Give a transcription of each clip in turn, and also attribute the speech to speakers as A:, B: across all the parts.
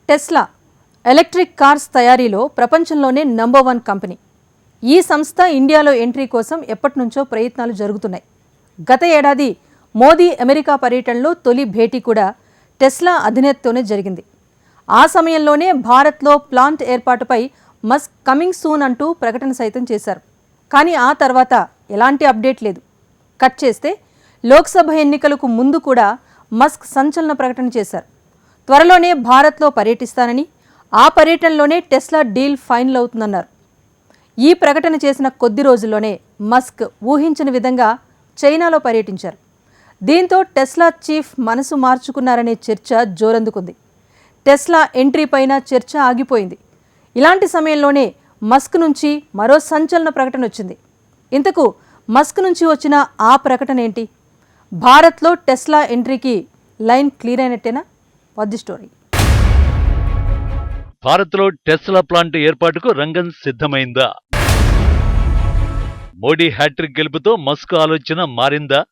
A: Tesla electric cars తయారీలో ప్రపంచంలోనే number 1 company. ఈ సంస్థ ఇండియాలో ఎంట్రీ కోసం ఎప్పటినుంచో ప్రయత్నాలు జరుగుతున్నాయి. గత ఏడాది మోదీ అమెరికా పర్యటనలో తొలి భేటీ కూడా టెస్లా అధినేతతోనే జరిగింది. ఆ సమయంలోనే భారత్లో ప్లాంట్ ఏర్పాటుపై మస్క్ కమింగ్ సూన్ అంటూ ప్రకటన సైతం చేశారు. కానీ ఆ తర్వాత ఎలాంటి అప్డేట్ లేదు. కట్ చేస్తే లోక్సభ ఎన్నికలకు ముందు కూడా మస్క్ సంచలన ప్రకటన చేశారు. త్వరలోనే భారత్లో పర్యటిస్తానని, ఆ పర్యటనలోనే టెస్లా డీల్ ఫైనల్ అవుతుందన్నారు. ఈ ప్రకటన చేసిన కొద్ది రోజుల్లోనే మస్క్ ఊహించని విధంగా చైనాలో పర్యటించారు. దీంతో టెస్లా చీఫ్ మనసు మార్చుకున్నారనే చర్చ జోరందుకుంది. టెస్లా ఎంట్రీ పైన చర్చ ఆగిపోయింది. ఇలాంటి సమయంలోనే మస్క్ నుంచి మరో సంచలన ప్రకటన వచ్చింది. ఇంతకు మస్క్ నుంచి వచ్చిన ఆ ప్రకటన ఏంటి? భారత్లో టెస్లా ఎంట్రీకి లైన్ క్లియర్ అయినట్టేనా? What the story?
B: భారత్లో టెస్లా ప్లాంట్ ఏర్పాటుకు రంగం సిద్ధమైందా? మోడీ హ్యాట్రిక్ గెలుపుతో మస్క్ ఆలోచన మారిందా?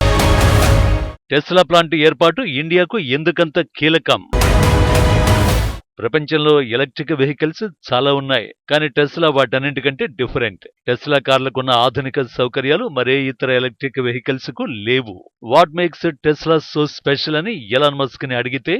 B: టెస్లా ప్లాంట్ ఏర్పాటు ఇండియాకు ఎందుకంత కీలకం? ప్రపంచంలో ఎలక్ట్రిక్ వెహికల్స్ చాలా ఉన్నాయి, కానీ టెస్లా వాటన్నింటికంటే డిఫరెంట్. టెస్లా కార్లకున్న ఆధునిక సౌకర్యాలు మరే ఇతర ఎలక్ట్రిక్ వెహికల్స్ కు లేవు. What makes Tesla so special అని ఎలాన్ మస్క్ ని అడిగితే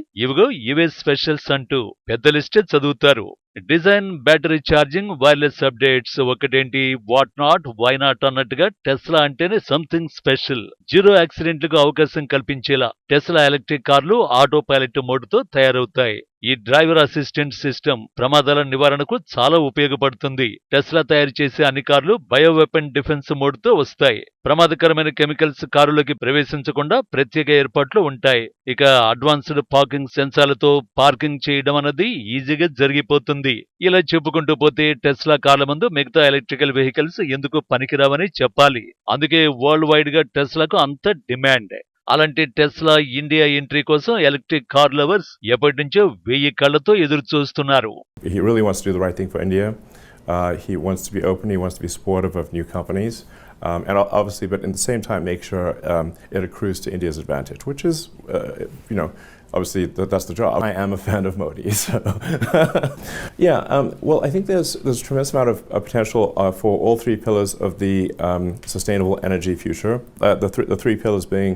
B: ఇవే స్పెషల్స్ అంటూ పెద్ద లిస్టే చదువుతారు. Design, battery charging, wireless updates, ఒకటేంటి వాట్ నాట్, వై నాట్ అన్నట్టుగా టెస్లా అంటేనే సంథింగ్ స్పెషల్. జీరో యాక్సిడెంట్లకు అవకాశం కల్పించేలా టెస్లా ఎలక్ట్రిక్ కార్లు ఆటో పైలట్ మోడ్తో తయారవుతాయి. ఈ డ్రైవర్ అసిస్టెంట్ సిస్టమ్ ప్రమాదాల నివారణకు చాలా ఉపయోగపడుతుంది. టెస్లా తయారు చేసే అన్ని కార్లు బయోవెపన్ డిఫెన్స్ మోడ్తో వస్తాయి. ప్రమాదకరమైన కెమికల్స్ కారులోకి ప్రవేశించకుండా ప్రత్యేక ఏర్పాట్లు ఉంటాయి. ఇక అడ్వాన్స్డ్ పార్కింగ్ సెన్సార్లతో పార్కింగ్ చేయడం అన్నది ఈజీగా జరిగిపోతుంది. ఇలా చెప్పుకుంటూ పోతే టెస్లా కార్ల ముందు మిగతా ఎలక్ట్రికల్ వెహికల్స్ ఎందుకు పనికిరావని చెప్పాలి. అందుకే వరల్డ్ వైడ్ గా టెస్లాకు అంత డిమాండ్. అలాంటి టెస్లా ఇండియా ఎంట్రీ కోసం ఎలక్ట్రిక్ కార్ లవర్స్ ఎప్పటి నుంచో 1000 కళ్లతో ఎదురు చూస్తున్నారు.
C: He really wants to do the right thing for India. He wants to be open. He wants to be supportive of new companies. And obviously, but at the same time, make sure it accrues to India's advantage, which is, obviously that's the job. I am a fan of Modi, so yeah. Well, I think there's a tremendous amount of potential for all three pillars of the sustainable energy future. The three pillars being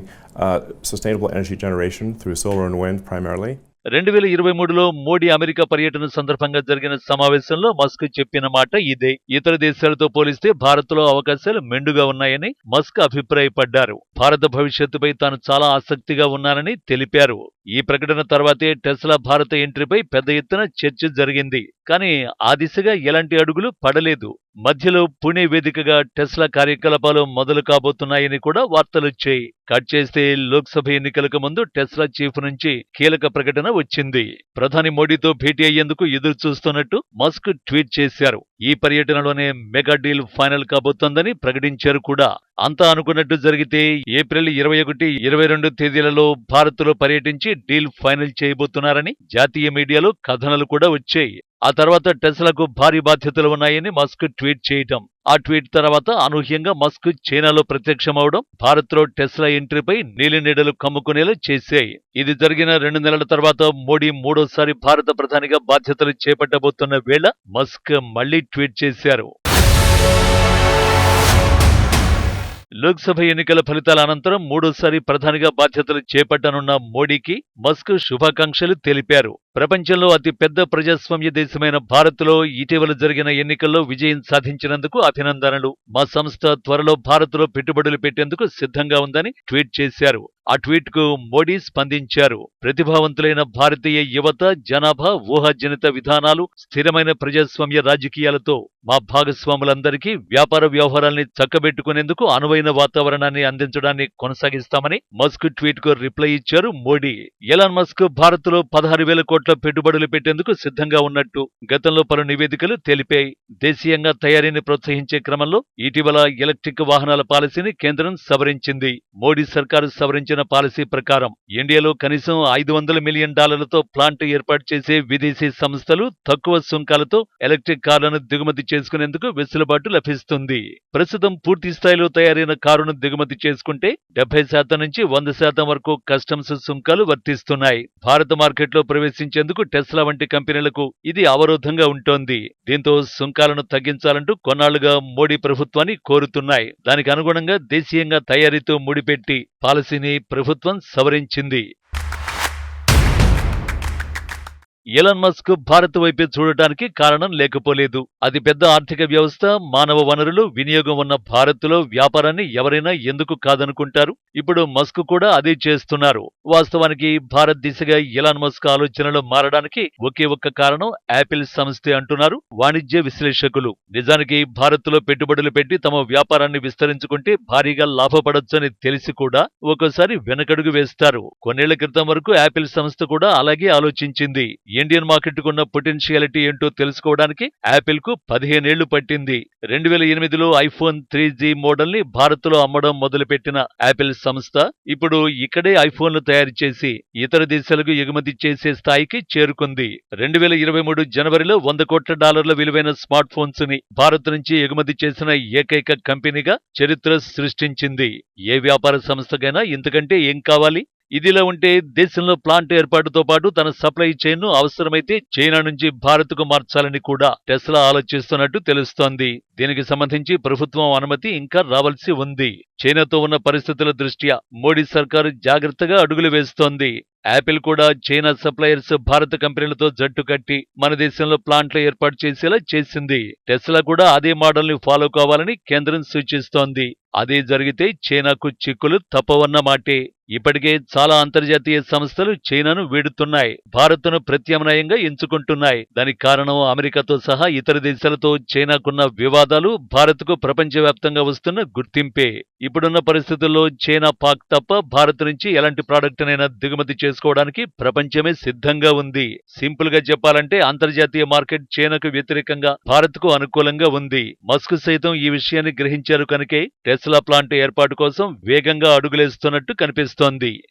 C: sustainable energy generation through solar and wind primarily.
B: 2023లో Modi America పర్యటన సందర్భంగా జరిగిన సమావేశంలో Musk చెప్పిన మాట ఇదే. ఇతర దేశాలతో పోలిస్తే భారత్లో అవకాశాలు మెండుగా ఉన్నాయని మస్క్ అభిప్రాయపడ్డారు. భారత భవిష్యత్తుపై తాను చాలా ఆసక్తిగా ఉన్నానని తెలిపారు. ఈ ప్రకటన తర్వాతే టెస్లా భారత ఎంట్రీపై పెద్ద ఎత్తున చర్చ జరిగింది. కానీ ఆ దిశగా ఎలాంటి అడుగులు పడలేదు. మధ్యలో పుణె వేదికగా టెస్లా కార్యకలాపాలు మొదలు కాబోతున్నాయని కూడా వార్తలొచ్చాయి. కట్ చేస్తే లోక్సభ ఎన్నికలకు ముందు టెస్లా చీఫ్ నుంచి కీలక ప్రకటన వచ్చింది. ప్రధాని మోడీతో భేటీ అయ్యేందుకు ఎదురు చూస్తున్నట్టు మస్క్ ట్వీట్ చేశారు. ఈ పర్యటనలోనే మెగా డీల్ ఫైనల్ కాబోతోందని ప్రకటించారు కూడా. అంతా అనుకున్నట్టు జరిగితే ఏప్రిల్ 21, 22 తేదీలలో భారత్లో పర్యటించి డీల్ ఫైనల్ చేయబోతున్నారని జాతీయ మీడియాలో కథనాలు కూడా వచ్చాయి. ఆ తర్వాత టెస్లాకు భారీ బాధ్యతలు ఉన్నాయని మస్క్ ట్వీట్ చేయటం, ఆ ట్వీట్ తర్వాత అనూహ్యంగా మస్క్ చైనాలో ప్రత్యక్షమవడం భారత్లో టెస్లా ఎంట్రీపై నీలినీడలు కమ్ముకునేలా చేశాయి. ఇది జరిగిన 2 నెలల తర్వాత మోడీ మూడోసారి భారత ప్రధానిగా బాధ్యతలు చేపట్టబోతున్న వేళ మస్క్ మళ్లీ ట్వీట్ చేశారు. లోక్సభ ఎన్నికల ఫలితాల అనంతరం మూడోసారి ప్రధానిగా బాధ్యతలు చేపట్టనున్న మోడీకి మస్క్ శుభాకాంక్షలు తెలిపారు. ప్రపంచంలో అతి పెద్ద ప్రజాస్వామ్య దేశమైన భారత్లో ఇటీవల జరిగిన ఎన్నికల్లో విజయం సాధించినందుకు అభినందనలు. మా సంస్థ త్వరలో భారత్లో పెట్టుబడులు పెట్టేందుకు సిద్ధంగా ఉందని ట్వీట్ చేశారు. ఆ ట్వీట్ కు మోడీ స్పందించారు. ప్రతిభావంతులైన భారతీయ యువత, జనాభా, ఊహాజనిత విధానాలు, స్థిరమైన ప్రజాస్వామ్య రాజకీయాలతో మా భాగస్వాములందరికీ వ్యాపార వ్యవహారాల్ని చక్కబెట్టుకునేందుకు అనువైన వాతావరణాన్ని అందించడాన్ని కొనసాగిస్తామని మస్క్ ట్వీట్ కు రిప్లై ఇచ్చారు మోడీ. ఎలాన్ మస్క్ భారత్లో 16,000 కోట్ల పెట్టుబడులు పెట్టేందుకు సిద్ధంగా ఉన్నట్టు గతంలో పలు నివేదికలు తెలిపాయి. దేశీయంగా తయారీని ప్రోత్సహించే క్రమంలో ఇటీవల ఎలక్ట్రిక్ వాహనాల పాలసీని కేంద్రం సవరించింది. మోడీ సర్కారు సవరించిన రూపొందించిన పాలసీ ప్రకారం ఇండియాలో కనీసం $500 మిలియన్ ప్లాంట్ ఏర్పాటు చేసే విదేశీ సంస్థలు తక్కువ సుంకాలతో ఎలక్ట్రిక్ కార్లను దిగుమతి చేసుకునేందుకు వెసులుబాటు లభిస్తుంది. ప్రస్తుతం పూర్తి స్థాయిలో తయారైన కారును దిగుమతి చేసుకుంటే 70% నుంచి 100% వరకు కస్టమ్స్ సుంకాలు వర్తిస్తున్నాయి. భారత మార్కెట్లో ప్రవేశించేందుకు టెస్లా వంటి కంపెనీలకు ఇది అవరోధంగా ఉంటోంది. దీంతో సుంకాలను తగ్గించాలంటూ కొన్నాళ్లుగా మోడీ ప్రభుత్వాన్ని కోరుతున్నాయి. దానికి అనుగుణంగా దేశీయంగా తయారీతో ముడిపెట్టి పాలసీని ప్రభుత్వం సవరించింది. ఎలాన్ మస్క్ భారత్ వైపే చూడటానికి కారణం లేకపోలేదు. అతి పెద్ద ఆర్థిక వ్యవస్థ, మానవ వనరులు, వినియోగం ఉన్న భారత్లో వ్యాపారాన్ని ఎవరైనా ఎందుకు కాదనుకుంటారు? ఇప్పుడు మస్క్ కూడా అదే చేస్తున్నారు. వాస్తవానికి భారత్ దిశగా ఎలాన్ మస్క్ ఆలోచనలు మారడానికి ఒకే ఒక్క కారణం యాపిల్ సంస్థే అంటున్నారు వాణిజ్య విశ్లేషకులు. నిజానికి భారత్లో పెట్టుబడులు పెట్టి తమ వ్యాపారాన్ని విస్తరించుకుంటే భారీగా లాభపడొచ్చని తెలిసి కూడా ఒక్కోసారి వెనకడుగు వేస్తారు. కొన్నేళ్ల క్రితం వరకు యాపిల్ సంస్థ కూడా అలాగే ఆలోచించింది. ఇండియన్ మార్కెట్కున్న పొటెన్షియాలిటీ ఏంటో తెలుసుకోవడానికి యాపిల్ కు 15 ఏళ్లు పట్టింది. 2008లో ఐఫోన్ 3G మోడల్ ని భారత్లో అమ్మడం మొదలుపెట్టిన యాపిల్ సంస్థ ఇప్పుడు ఇక్కడే ఐఫోన్లు తయారు చేసి ఇతర దేశాలకు ఎగుమతి చేసే స్థాయికి చేరుకుంది. 2023 జనవరిలో $100 కోట్ల విలువైన స్మార్ట్ ఫోన్స్ ని భారత్ నుంచి ఎగుమతి చేసిన ఏకైక కంపెనీగా చరిత్ర సృష్టించింది. ఏ వ్యాపార సంస్థకైనా ఇంతకంటే ఏం కావాలి? ఇదిలా ఉంటే దేశంలో ప్లాంట్ ఏర్పాటుతో పాటు తన సప్లై చైన్ ను అవసరమైతే చైనా నుంచి భారత్కు మార్చాలని కూడా టెస్లా ఆలోచిస్తున్నట్టు తెలుస్తోంది. దీనికి సంబంధించి ప్రభుత్వం అనుమతి ఇంకా రావాల్సి ఉంది. చైనాతో ఉన్న పరిస్థితుల దృష్ట్యా మోడీ సర్కారు జాగ్రత్తగా అడుగులు వేస్తోంది. యాపిల్ కూడా చైనా సప్లయర్స్ భారత కంపెనీలతో జట్టు కట్టి మన దేశంలో ప్లాంట్లు ఏర్పాటు చేసేలా చేసింది. టెస్లా కూడా అదే మోడల్ ని ఫాలో కావాలని కేంద్రం సూచిస్తోంది. అదే జరిగితే చైనాకు చిక్కులు తప్పవన్నమాటే. ఇప్పటికే చాలా అంతర్జాతీయ సంస్థలు చైనాను వీడుతున్నాయి, భారత్ను ప్రత్యామ్నాయంగా ఎంచుకుంటున్నాయి. దానికి కారణం అమెరికాతో సహా ఇతర దేశాలతో చైనాకున్న వివాదాలు, భారత్కు ప్రపంచవ్యాప్తంగా వస్తున్న గుర్తింపే. ఇప్పుడున్న పరిస్థితుల్లో చైనా, పాక్ తప్ప భారత్ నుంచి ఎలాంటి ప్రాడక్టునైనా దిగుమతి చేసుకోవడానికి ప్రపంచమే సిద్ధంగా ఉంది. సింపుల్ గా చెప్పాలంటే అంతర్జాతీయ మార్కెట్ చైనాకు వ్యతిరేకంగా భారత్కు అనుకూలంగా ఉంది. మస్క్ సైతం ఈ విషయాన్ని గ్రహించారు కనుకే టెస్లా ప్లాంట్ ఏర్పాటు కోసం వేగంగా అడుగులేస్తున్నట్టు కనిపిస్తోంది.